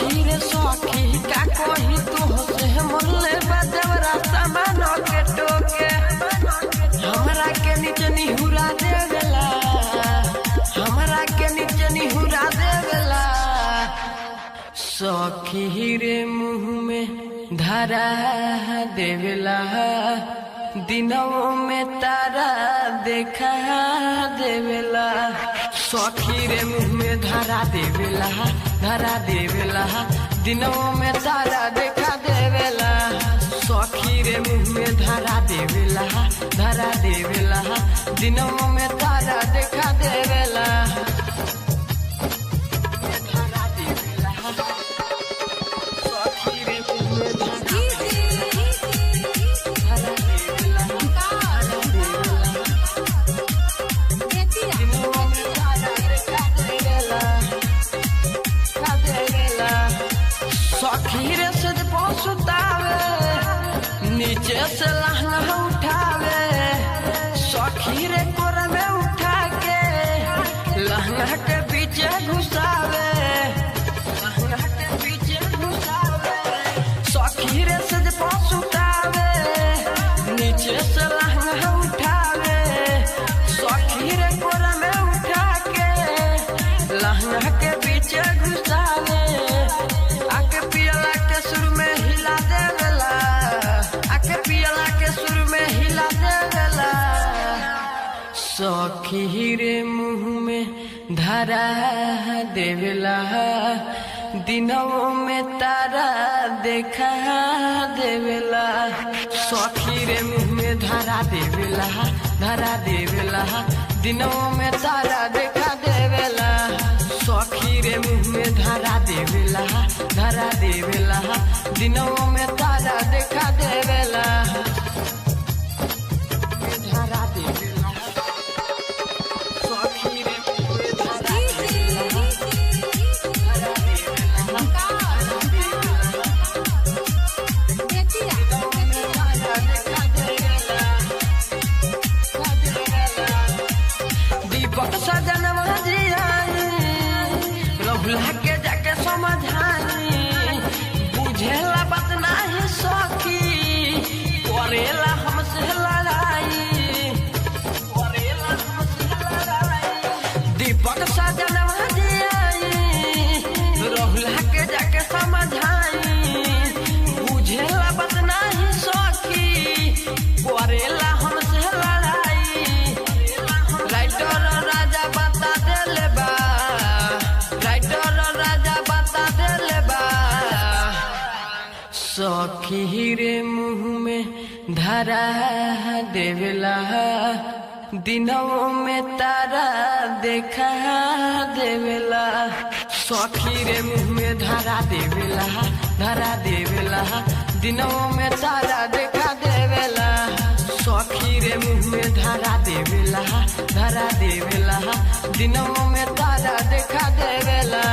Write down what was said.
सखी रे सखी का कही तो से मोले बजवरा सामान के टोके हमरा के नीचे निहुरा देवेला हमरा के नीचे निहुरा देवेला सखी रे मुँह में धरा देवेला दिनों में तारा देखा देवेला सखी रे मुँह में धरा देवेला दिनों में तारा देखा देवेला सखी रे मुँह में धरा देवेला दिनों में तारा देखा देवेला सखी रे से पहुँचतावे नीचे से लहंगा उठावे सखी रे कोरा में उठा के लहंगा के पीछे घुसावे सखी रे से पहुँचतावे नीचे से लहंगा उठावे सखी रे कोरा में उठा के लहंगा के पीछे घुसावे आके पियला के सुर में हिला देवेला आके पियला के सुर में हिला देवेला सखी रे मुँह में धरा देवेला दिनों में तारा देखा देवेला सखी रे मुँह में धरा देवेला दिनों में तारा देखा देवेला सखी रे मुँह में धरा देवेला दिनों में तारा देखा देवेला धरा देवेला सखी रे मुँह में धरा दीपक सजनवा जिया रहुला के जाके समझाई बुझेला बात नाही सखी करेला हमसे लड़ाई दीपक सजनवा जियाई रहुला के जाके समझाई बुझेला बात नाही सखी करेला हमसे लड़ाई राइटर राजा बता देले बा सखी रे मुँह में धरा देवेला दिनों में तारा देखा देवेला सखी रे मुँह में धरा देवेला दिनों में तारा देखा देवेला सखी रे मुँह में धरा देवेला दिनों में तारा देखा देवेला।